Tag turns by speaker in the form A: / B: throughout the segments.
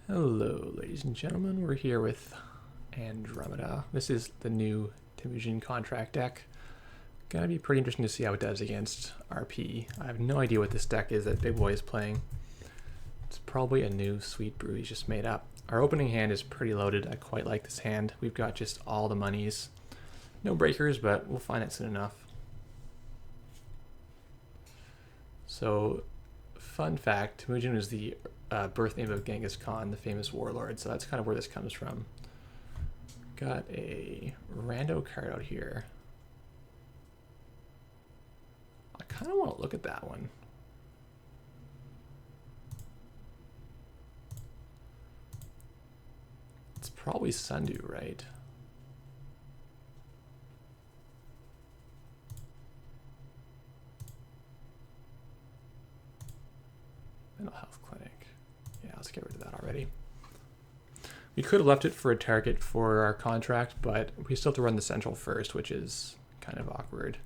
A: Hello, ladies and gentlemen. We're here with Andromeda. This is the new Temujin contract deck. Gonna be pretty interesting to see how it does against RP. I have no idea what this deck is that Big Boy is playing. It's probably a new sweet brew he's just made up. Our opening hand is pretty loaded. I quite like this hand. We've got just all the monies. No breakers, but we'll find it soon enough. So, fun fact, Temujin is the birth name of Genghis Khan, the famous warlord, so that's kind of where this comes from. Got a rando card out here. I kind of want to look at that one. It's probably Sundew, right? Mental health clinic. Yeah, let's get rid of that already. We could have left it for a target for our contract, but we still have to run the central first, which is kind of awkward.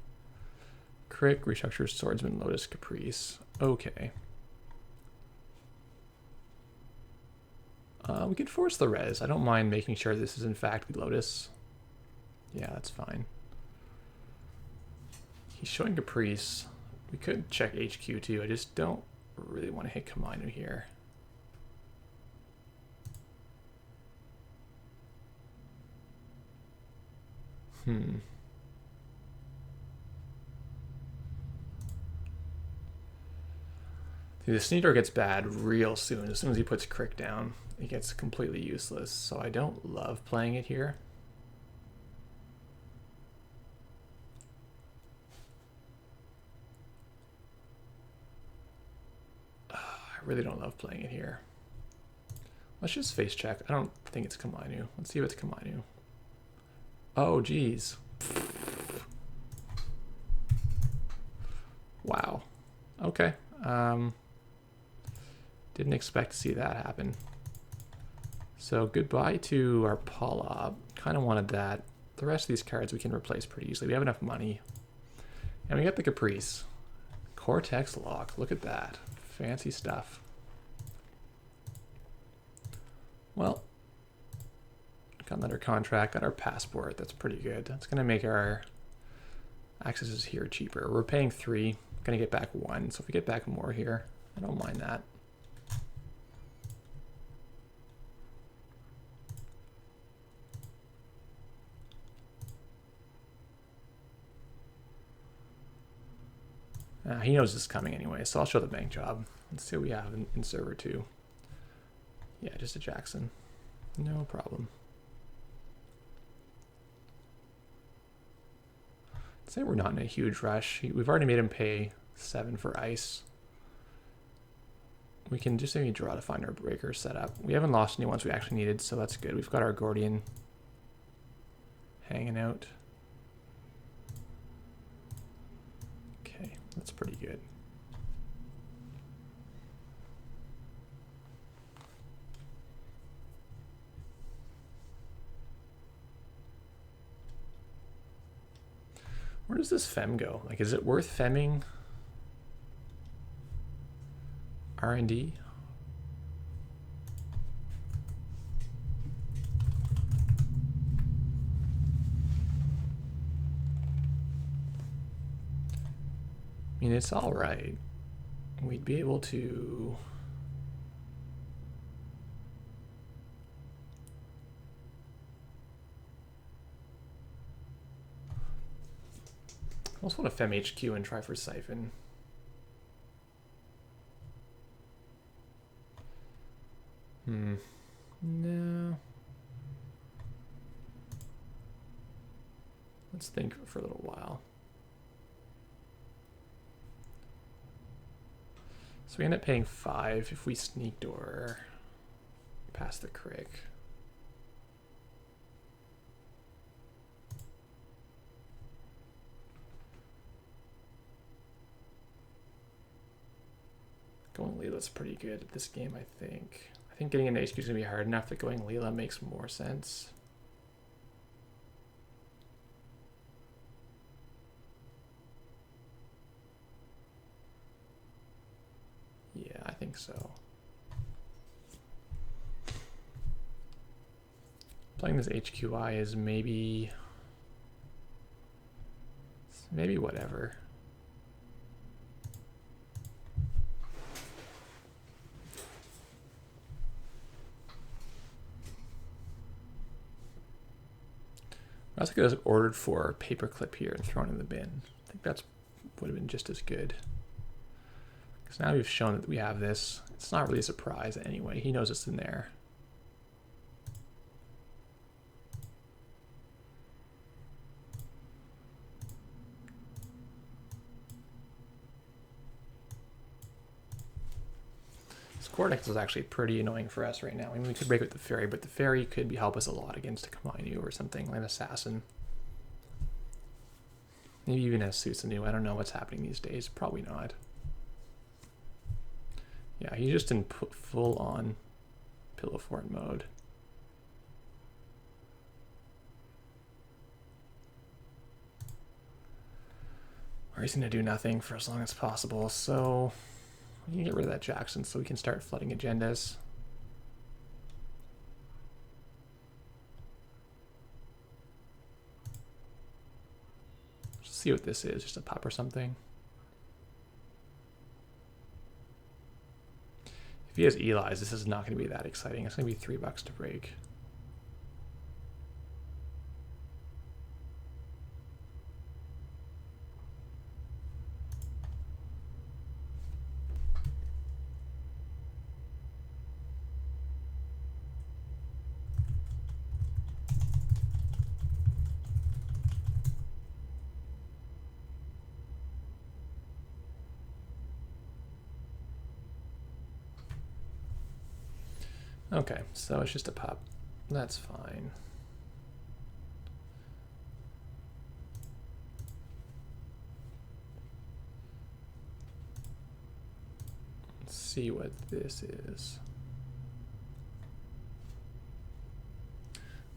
A: Crick, restructure, swordsman, lotus, caprice. Okay. We could force the res. I don't mind making sure this is in fact lotus. Yeah, that's fine. He's showing caprice. We could check HQ too. I just don't really want to hit Kaminu here. See, the Sneaker gets bad real soon. As soon as he puts Crick down, it gets completely useless. So I don't love playing it here. I really don't love playing it here. Let's just face check. I don't think it's Kaminu. Let's see if it's Kaminu. Oh, geez. Wow. Okay. Didn't expect to see that happen. So goodbye to our Polob. Kind of wanted that. The rest of these cards we can replace pretty easily. We have enough money. And we got the Caprice. Cortex Lock. Look at that. Fancy stuff. Well, got another contract. Got our passport. That's pretty good. That's going to make our accesses here cheaper. We're paying 3. Going to get back 1. So if we get back more here, I don't mind that. He knows this is coming anyway, so I'll show the bank job. Let's see what we have in server 2. Yeah, just a Jackson. No problem. I'd say we're not in a huge rush. We've already made him pay 7 for ice. We can just maybe draw to find our breaker set up. We haven't lost any ones we actually needed, so that's good. We've got our Gordian hanging out. Okay, that's pretty good. Where does this fem go? Like, is it worth femming R&D? I mean, it's all right. We'd be able to... I also want to fem HQ and try for Siphon. No. Let's think for a little while. So we end up paying 5 if we sneak door past the Crick. Going Leela's pretty good at this game, I think. I think getting an HQ is going to be hard enough that going Leela makes more sense. Yeah, I think so. Playing this HQI is maybe whatever. I also could have ordered for paperclip here and thrown in the bin. I think that's would have been just as good. Because now we've shown that we have this. It's not really a surprise anyway. He knows it's in there. This Cortex is actually pretty annoying for us right now. I mean, we could break with the Fairy, but the Fairy could help us a lot against a Kamainu or something, like an Assassin. Maybe even as Susanoo. I don't know what's happening these days. Probably not. Yeah, he's just in full-on Pillow Fort mode. Or he's going to do nothing for as long as possible. So we can get rid of that Jackson so we can start flooding agendas. See what this is, just a pop or something. If he has Eli's, this is not going to be that exciting. It's going to be $3 to break. Okay, so it's just a pop. That's fine. Let's see what this is.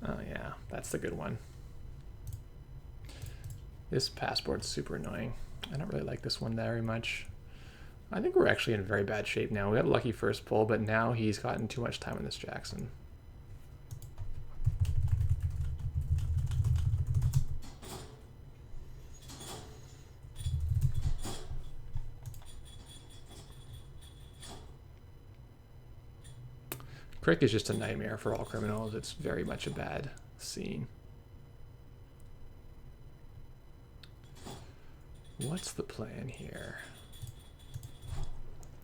A: Oh yeah, that's the good one. This passport's super annoying. I don't really like this one very much. I think we're actually in very bad shape now. We had a lucky first pull, but now he's gotten too much time on this Jackson. Crick is just a nightmare for all criminals. It's very much a bad scene. What's the plan here?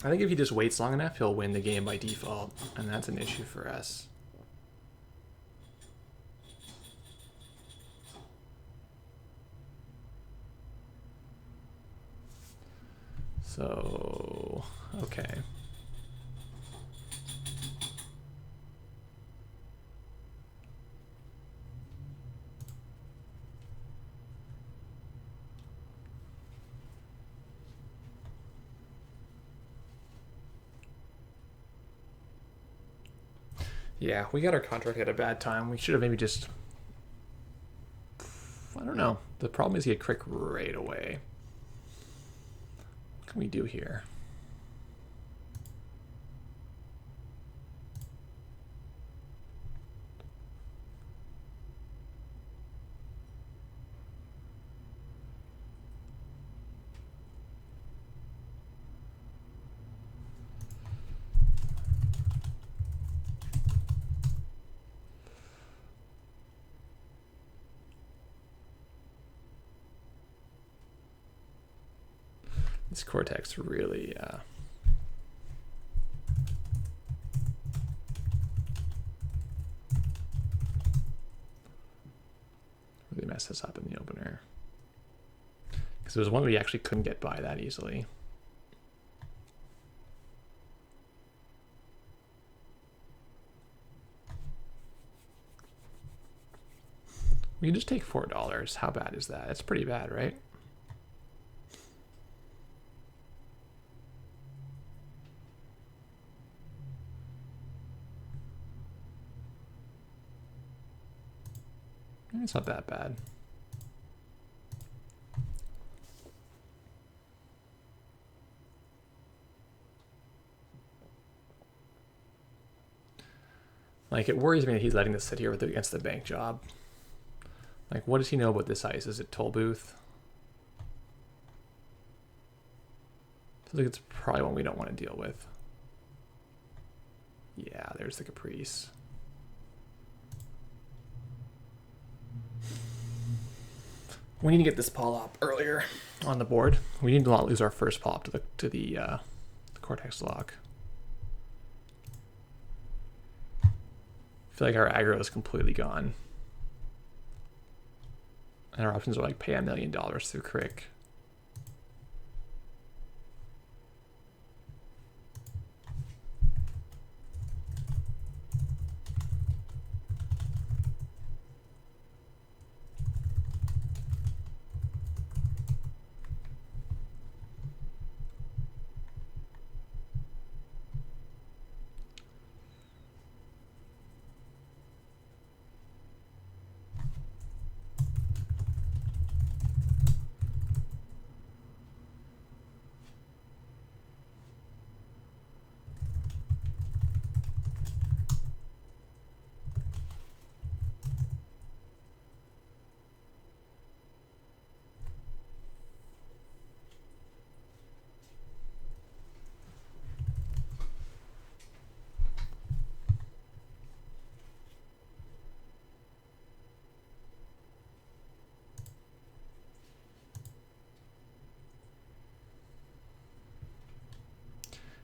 A: I think if he just waits long enough, he'll win the game by default, and that's an issue for us. So, okay. Yeah, we got our contract at a bad time. We should have maybe just... I don't know. The problem is he had Crick right away. What can we do here? This Cortex really really messed us up in the opener. Because there was one we actually couldn't get by that easily. We can just take $4. How bad is that? It's pretty bad, right? It's not that bad. Like, it worries me that he's letting this sit here against the bank job. Like, what does he know about this ice? Is it toll booth? I feel like it's probably one we don't want to deal with. Yeah, there's the Caprice. We need to get this paw up earlier on the board. We need to not lose our first paw up to the Cortex lock. I feel like our aggro is completely gone. And our options are like pay $1 million through Crick.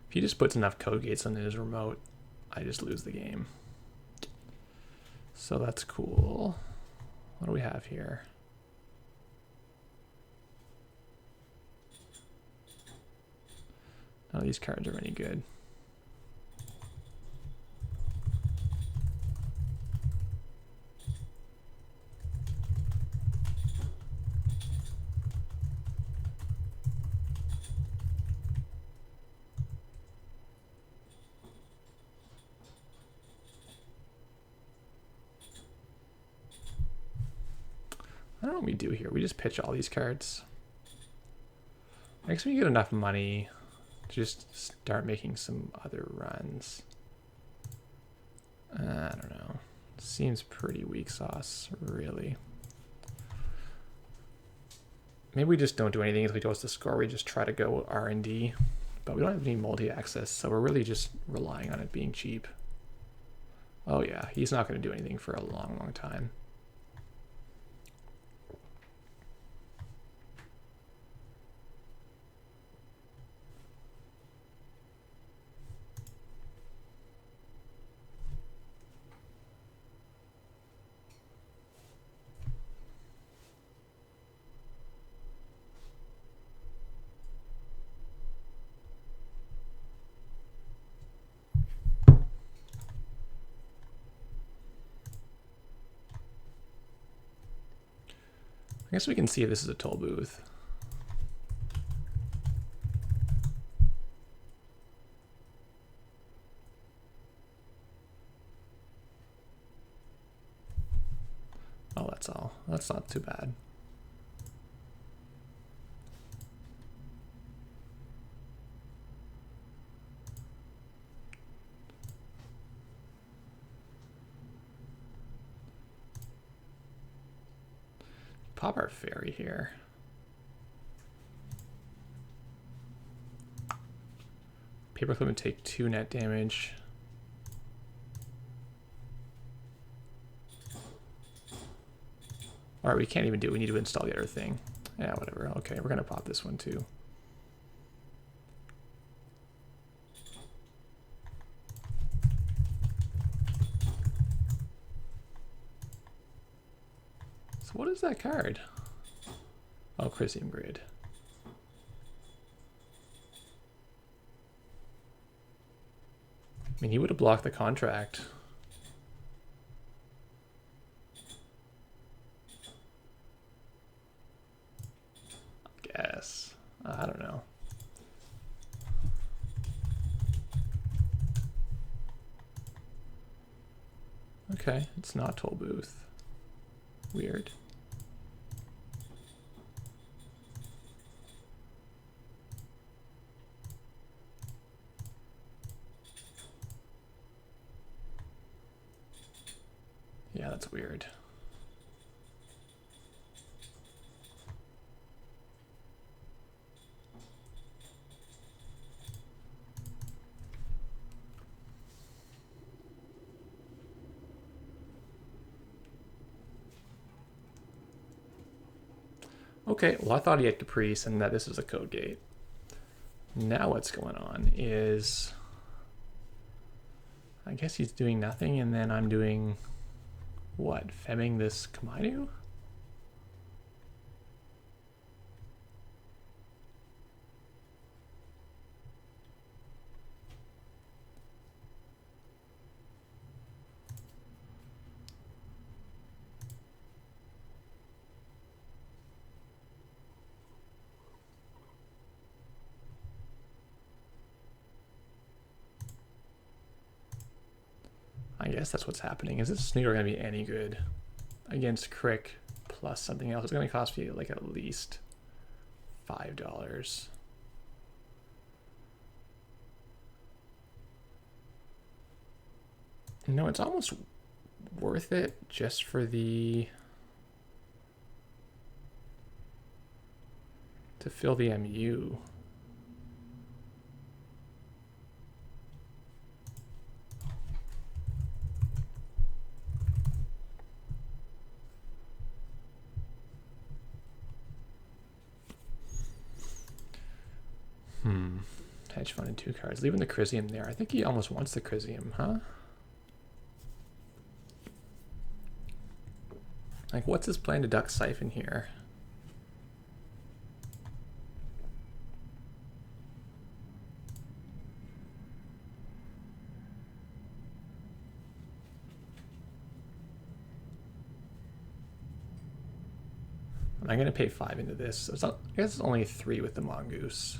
A: If he just puts enough code gates on his remote, I just lose the game. So that's cool. What do we have here? None of these cards are any good. I don't know what we do here. We just pitch all these cards. I guess we get enough money to just start making some other runs. I don't know. Seems pretty weak sauce, really. Maybe we just don't do anything if we toast the score. We just try to go R&D. But we don't have any multi-access, so we're really just relying on it being cheap. Oh yeah, he's not going to do anything for a long, long time. I guess we can see if this is a toll booth. Oh, that's all. That's not too bad. Pop our fairy here. Paperclip would take 2 net damage. Alright, we can't even do it. We need to install the other thing. Yeah, whatever. Okay, we're gonna pop this one too. So what is that card? Oh, Chrysium Grid. I mean, he would have blocked the contract. Guess. I don't know. Okay, it's not toll booth. Weird. Yeah, that's weird. Okay, well I thought he had Caprice and that this was a code gate. Now what's going on is, I guess he's doing nothing and then I'm doing, what, femming this Kamaidu? I guess that's what's happening. Is this sneaker going to be any good against Crick plus something else? It's going to cost me like at least $5. No, it's almost worth it just for the... to fill the MU. Hedge fund and 2 cards. Leaving the Chrysium there. I think he almost wants the Chrysium, huh? Like, what's his plan to duck Siphon here? Am I going to pay 5 into this? I guess it's only 3 with the Mongoose.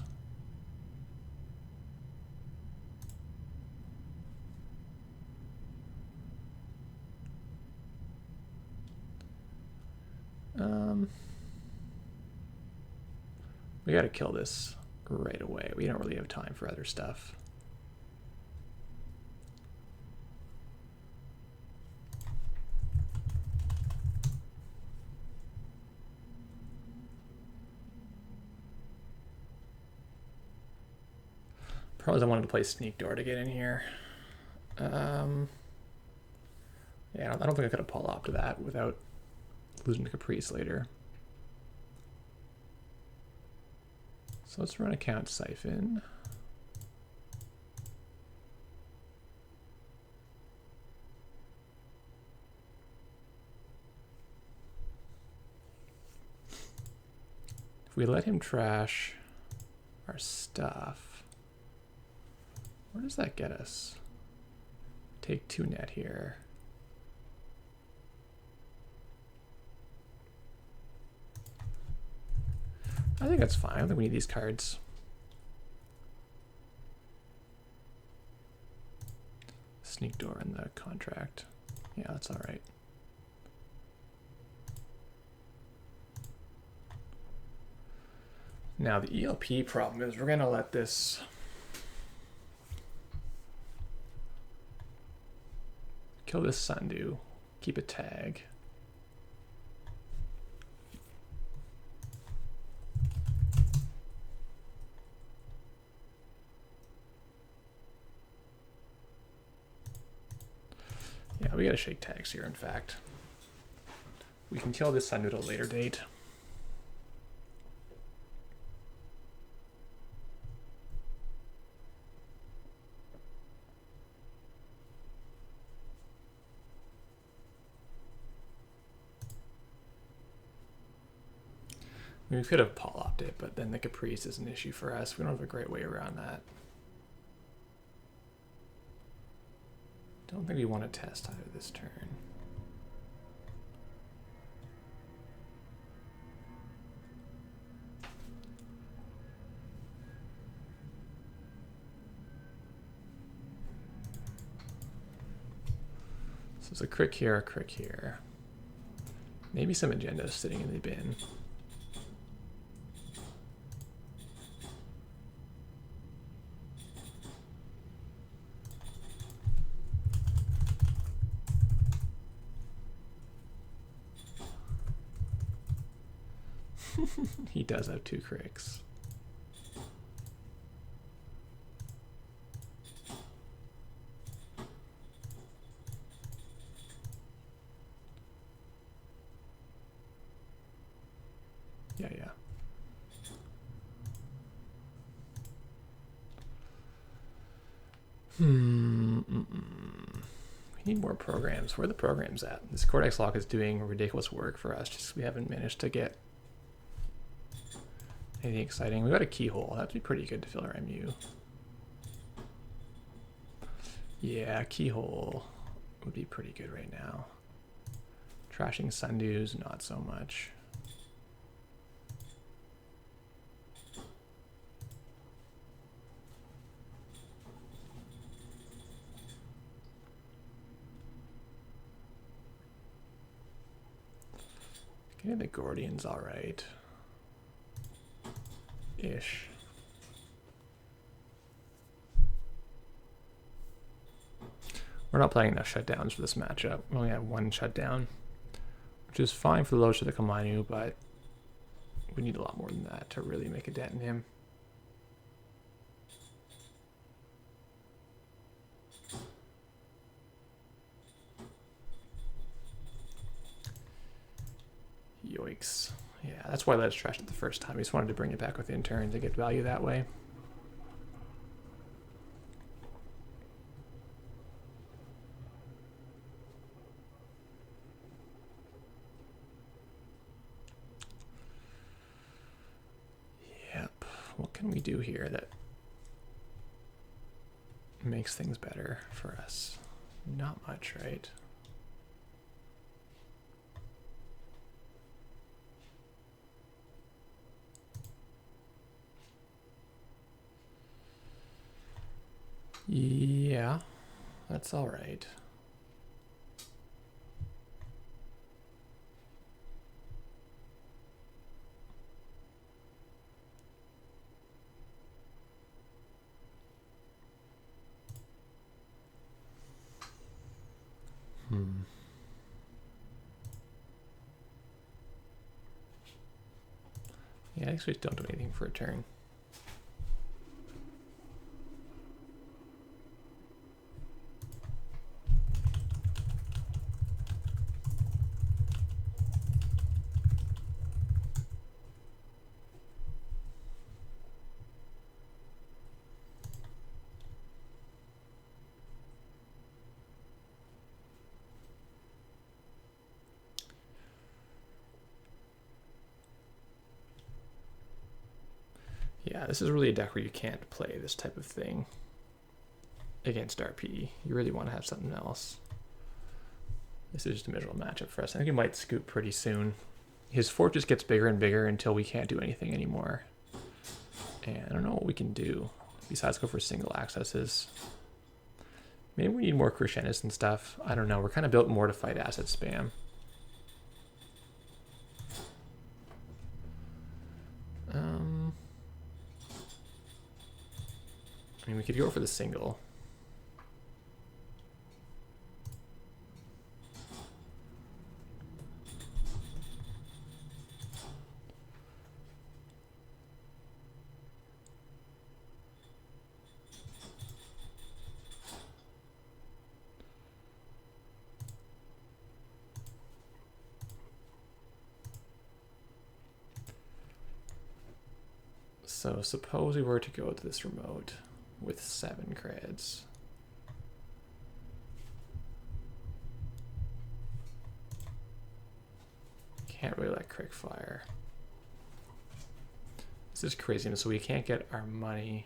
A: We got to kill this right away. We don't really have time for other stuff. Probably I wanted to play Sneak Door to get in here. Yeah, I don't think I could have pulled off to that without losing to Caprice later. So let's run account Siphon. If we let him trash our stuff, where does that get us? Take 2 net here. I think that's fine. I don't think we need these cards. Sneak Door in the contract. Yeah, that's all right. Now the ELP problem is we're gonna let this kill this Sundew, keep a tag. Yeah, we gotta shake tags here, in fact. We can kill this Sundew at a later date. We could have Paul-opt it, but then the Caprice is an issue for us. We don't have a great way around that. Don't think we want to test either this turn. So it's a crick here, a crick here. Maybe some agendas sitting in the bin. He does have 2 cricks. Yeah. We need more programs. Where are the programs at? This Cortex lock is doing ridiculous work for us. Just we haven't managed to get anything exciting. We got a keyhole. That'd be pretty good to fill our MU. Yeah, keyhole would be pretty good right now. Trashing sundews, not so much. Okay, the Gordian's alright. Ish. We're not playing enough shutdowns for this matchup. We only have 1 shutdown, which is fine for the low Shitakamanyu, but we need a lot more than that to really make a dent in him. Yoicks. Yeah, that's why I let us trash it the first time. We just wanted to bring it back with intern to get value that way. Yep. What can we do here that makes things better for us? Not much, right? Yeah, that's all right. Yeah, I actually don't do anything for a turn. Yeah, this is really a deck where you can't play this type of thing against RP. You really want to have something else. This is just a miserable matchup for us. I think he might scoop pretty soon. His fort just gets bigger and bigger until we can't do anything anymore. And I don't know what we can do besides go for single accesses. Maybe we need more Crescentis and stuff. I don't know. We're kind of built more to fight asset spam. I mean, we could go for the single. So suppose we were to go to this remote with 7 creds. Can't really let Crick fire. This is crazy, so we can't get our money.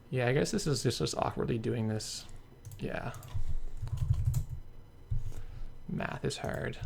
A: Yeah, I guess this is just awkwardly doing this. Yeah. Math is hard.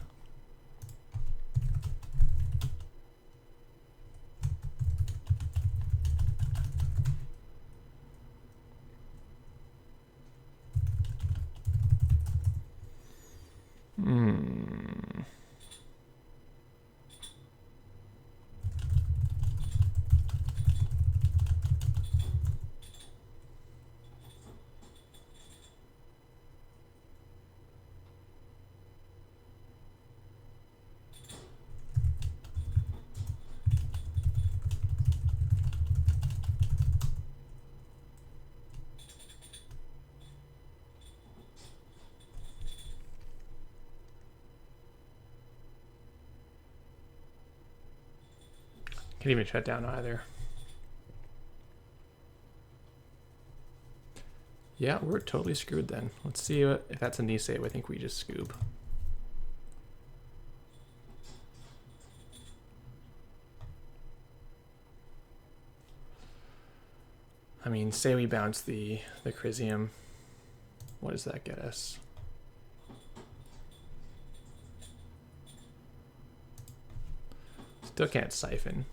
A: Can't even shut down either. Yeah, we're totally screwed then. Let's see if that's a knee save. I think we just scoop. I mean, say we bounce the Crisium. What does that get us? Still can't siphon.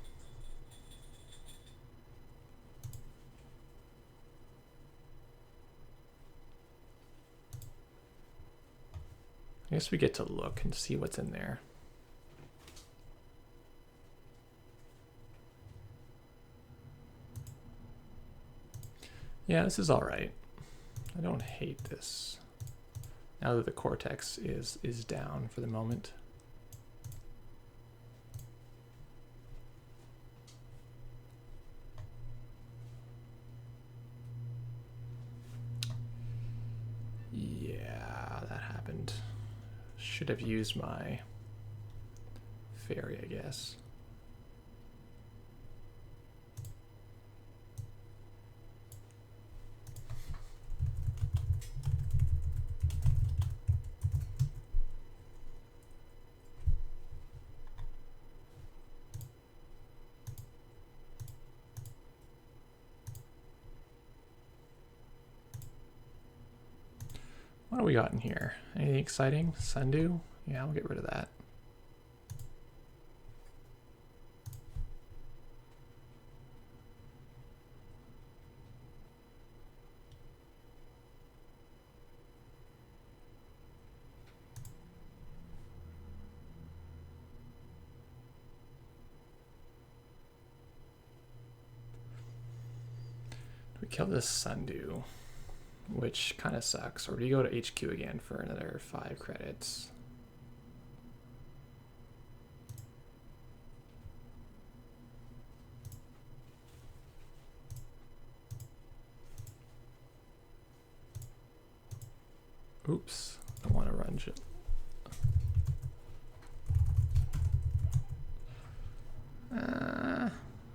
A: I guess we get to look and see what's in there. Yeah, this is all right. I don't hate this. Now that the cortex is down for the moment. Yeah, that happened. Should have used my fairy, I guess. What do we got in here? Anything exciting? Sundew? Yeah, we'll get rid of that. We kill this Sundew, which kind of sucks. Or do you go to HQ again for another 5 credits? Oops, I want to run shit.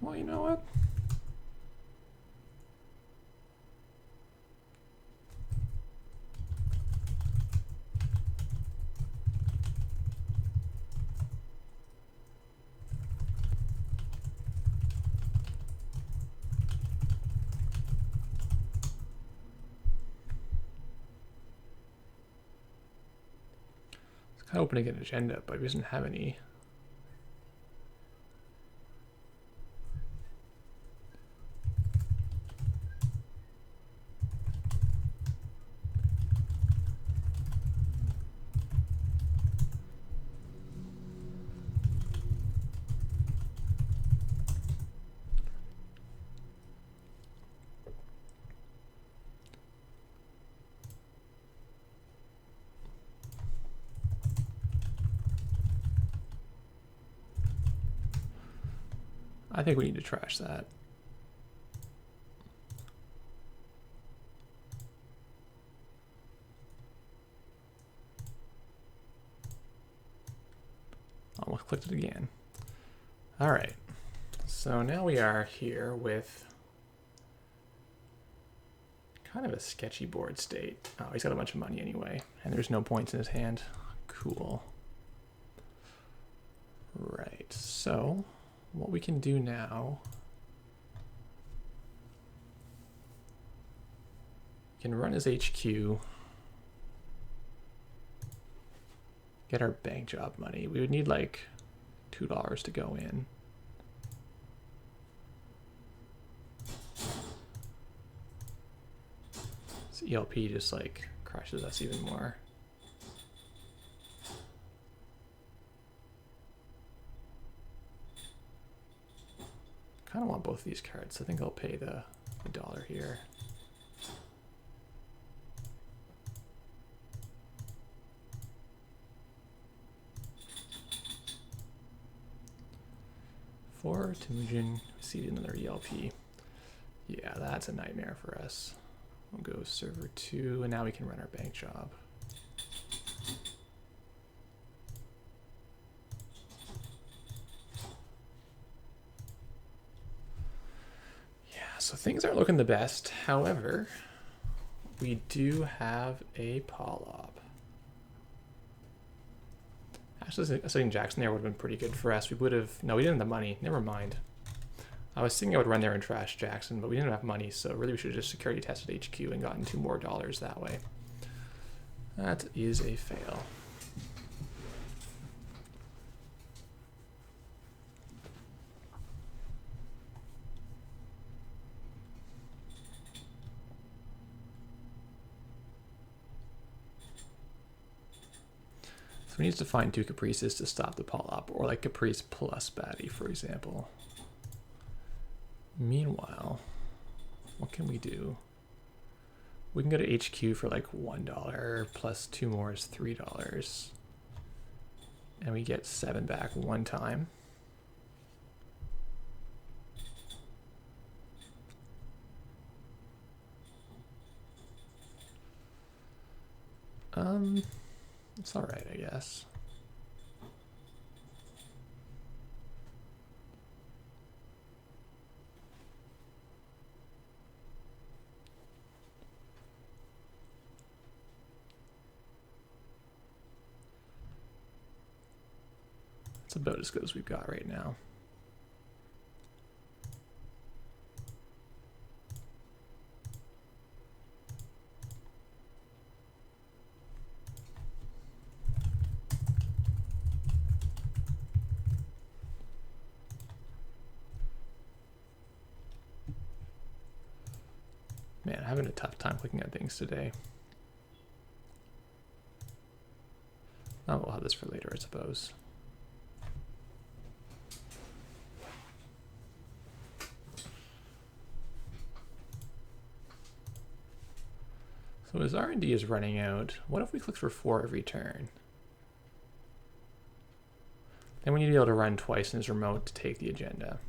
A: Well, you know what? Kind of hoping to get an agenda, but he doesn't have any. I think we need to trash that. Almost clicked it again. All right. So now we are here with kind of a sketchy board state. Oh, he's got a bunch of money anyway, and there's no points in his hand. Cool. Right. So what we can do now, we can run his HQ, get our bank job money. We would need like $2 to go in. This ELP just like crushes us even more. Kind of want both of these cards. I think I'll pay the $1 here. For Temujin, we see another ELP. Yeah, that's a nightmare for us. We'll go server 2, and now we can run our bank job. So things aren't looking the best. However, we do have a polyp. Actually, setting Jackson there would have been pretty good for us. We would have... No, we didn't have the money. Never mind. I was thinking I would run there and trash Jackson, but we didn't have money, so really we should have just security tested HQ and gotten $2 more that way. That is a fail. So we need to find 2 Caprices to stop the polyp, or like Caprice plus Batty, for example. Meanwhile, what can we do? We can go to HQ for like $1 plus 2 more is $3. And we get 7 back one time. It's all right, I guess. It's about as good as we've got right now. Man, I'm having a tough time clicking on things today. Oh, we'll have this for later, I suppose. So as R&D is running out, what if we click for 4 every turn? Then we need to be able to run twice in his remote to take the agenda.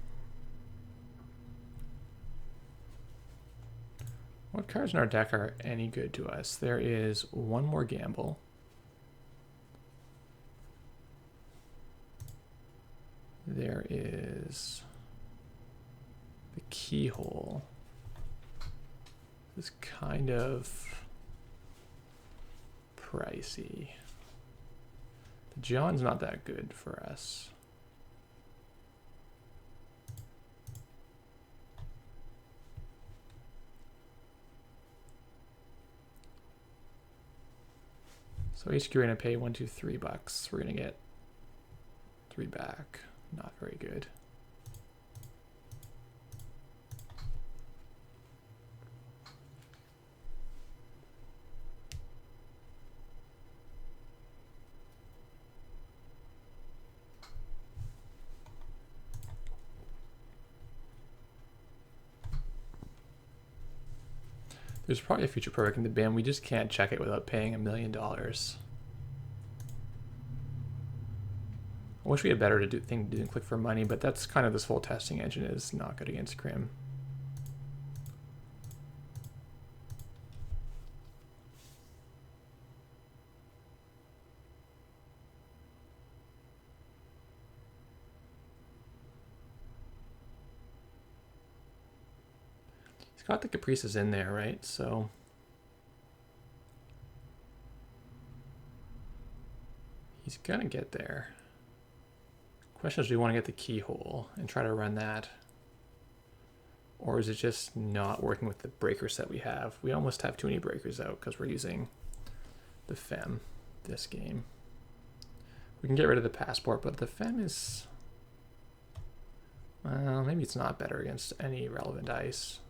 A: What cards in our deck are any good to us? There is 1 more gamble. There is the keyhole. This kind of pricey. The John's not that good for us. So HQ we're gonna pay $1, $2, $3. We're gonna get 3 back. Not very good. There's probably a future product in the bin. We just can't check it without paying $1 million. I wish we had better thing to do than click for money, but that's kind of this whole testing engine is not good against Crim. He's got the Caprices in there, right? So he's gonna get there. Question is, do we want to get the keyhole and try to run that? Or is it just not working with the breaker set we have? We almost have too many breakers out because we're using the Fem this game. We can get rid of the passport, but the Fem is... Well, maybe it's not better against any relevant ice.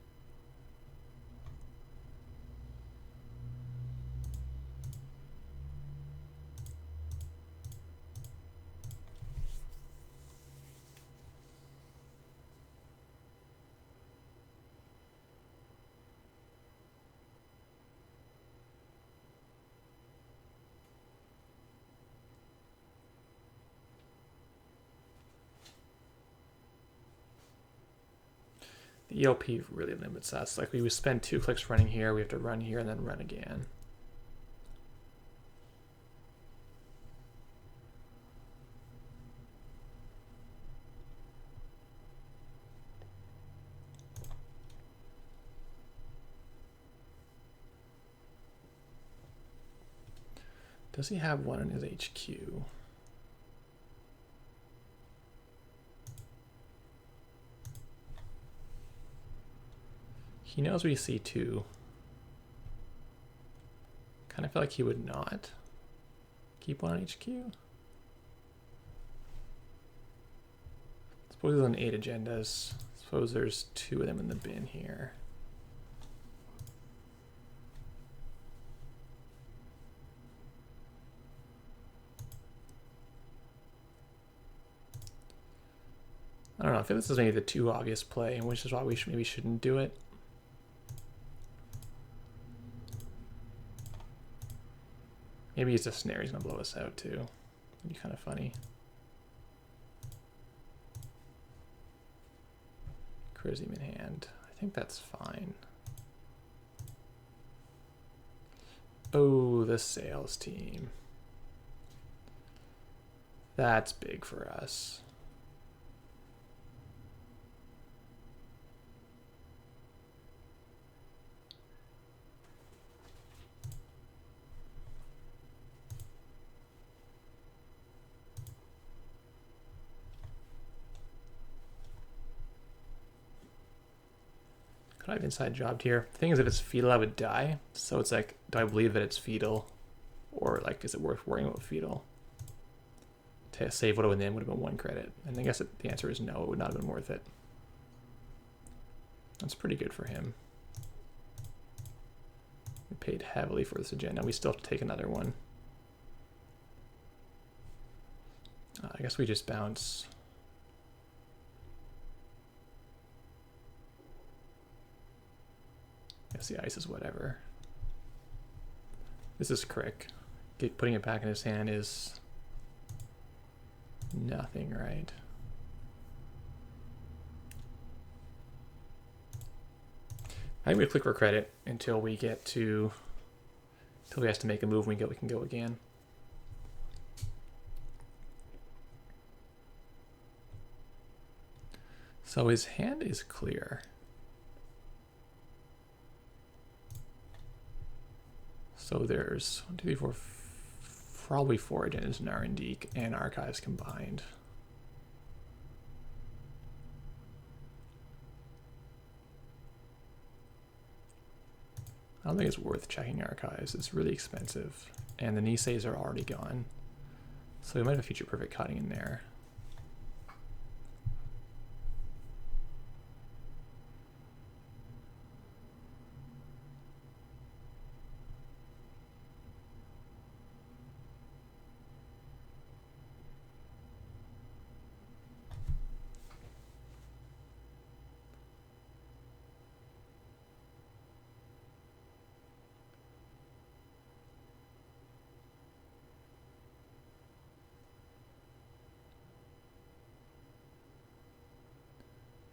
A: The ELP really limits us. Like we would spend 2 clicks running here, we have to run here and then run again. Does he have one in his HQ? He knows we see two. Kind of feel like he would not keep one on HQ. Suppose there's an 8 agendas. Suppose there's 2 of them in the bin here. I don't know. I feel this is maybe the too obvious play, which is why we maybe shouldn't do it. Maybe he's a snare. He's gonna blow us out too. That'd be kind of funny. Charisma in hand. I think that's fine. Oh, the sales team. That's big for us. Could I have inside jobbed here? The thing is, if it's fetal, I would die. So it's like, do I believe that it's fetal? Or like, is it worth worrying about fetal? To save what it would have been 1 credit. And I guess the answer is no, it would not have been worth it. That's pretty good for him. We paid heavily for this agenda. We still have to take another one. I guess we just bounce. I guess the ice is whatever. This is crick. Putting it back in his hand is nothing, right? I think we click for credit until we get to, until he has to make a move. We can go again. So his hand is clear. So there's 1, 2, 3, 4, probably 4 agendas in R&D and archives combined. I don't think it's worth checking archives. It's really expensive. And the Niseis are already gone. So we might have future perfect cutting in there.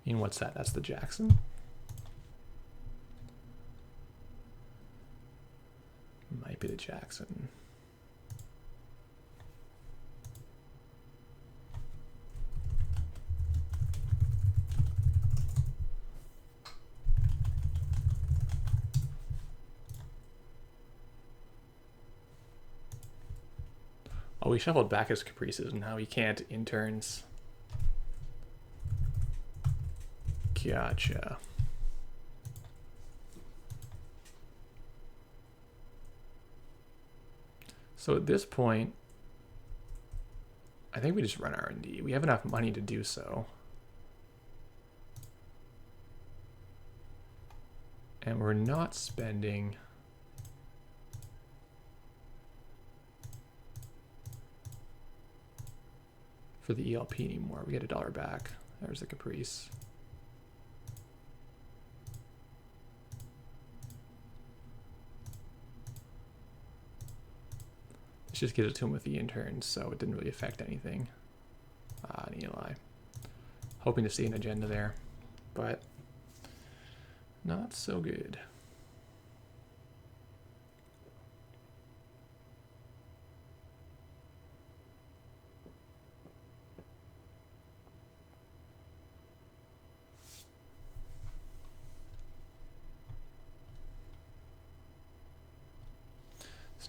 A: And what's that? That's the Jackson? Might be the Jackson. Oh, we shuffled back his caprices and now he can't interns. Gotcha. So at this point, I think we just run R&D. We have enough money to do so. And we're not spending for the ELP anymore. We get $1 back. There's the caprice. Just gives it to him with the interns, so it didn't really affect anything. An Eli. Hoping to see an agenda there, but not so good.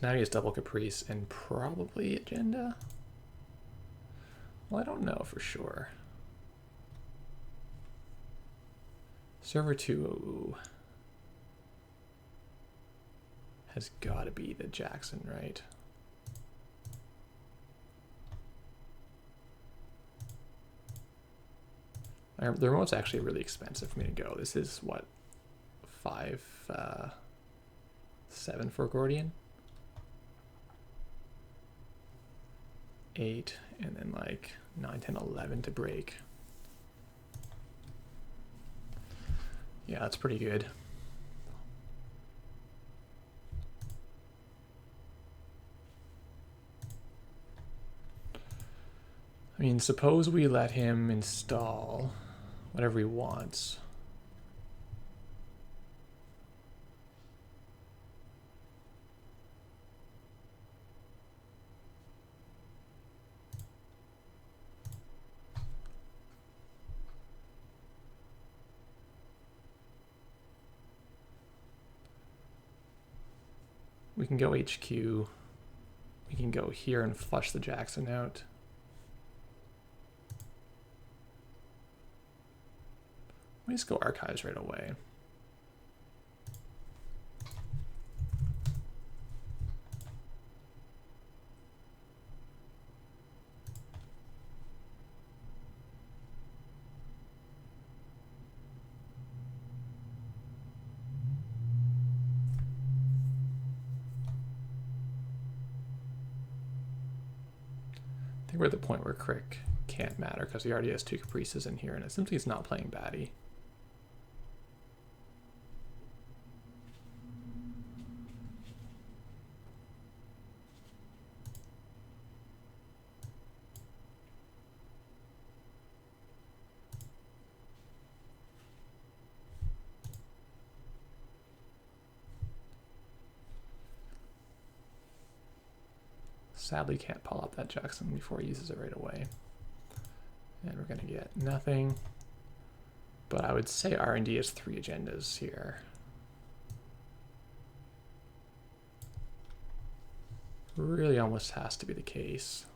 A: So now he has double Caprice and probably Agenda. Well, I don't know for sure. Server 2 has got to be the Jackson, right? The remote's actually really expensive for me to go. This is what, 7 for Gordian, 8, and then like 9, 10, 11 to break. Yeah, that's pretty good. I mean, suppose we let him install whatever he wants. We can go HQ. We can go here and flush the Jackson out. Let me just go archives right away. I think we're at the point where Crick can't matter because he already has 2 Caprices in here and it simply is not playing baddie. Sadly can't pull up that Jackson before he uses it right away. And we're going to get nothing. But I would say R&D has 3 agendas here. Really almost has to be the case.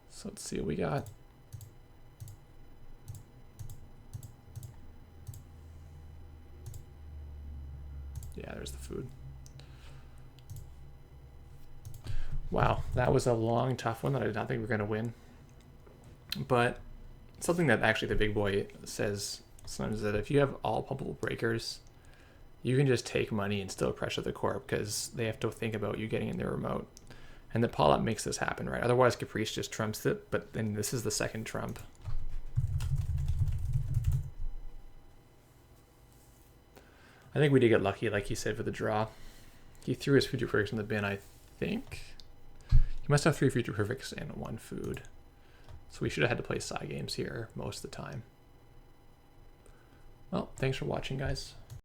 A: So let's see what we got. Yeah, there's the food. Wow, that was a long, tough one that I did not think we were going to win. But something that actually the big boy says sometimes is that if you have all pumpable breakers, you can just take money and still pressure the corp because they have to think about you getting in their remote. And the pull-up makes this happen, right? Otherwise, Caprice just trumps it, but then this is the second trump. I think we did get lucky, like he said, for the draw. He threw his future perfects in the bin, I think. He must have 3 future perfects and 1 food. So we should have had to play side games here most of the time. Well, thanks for watching, guys.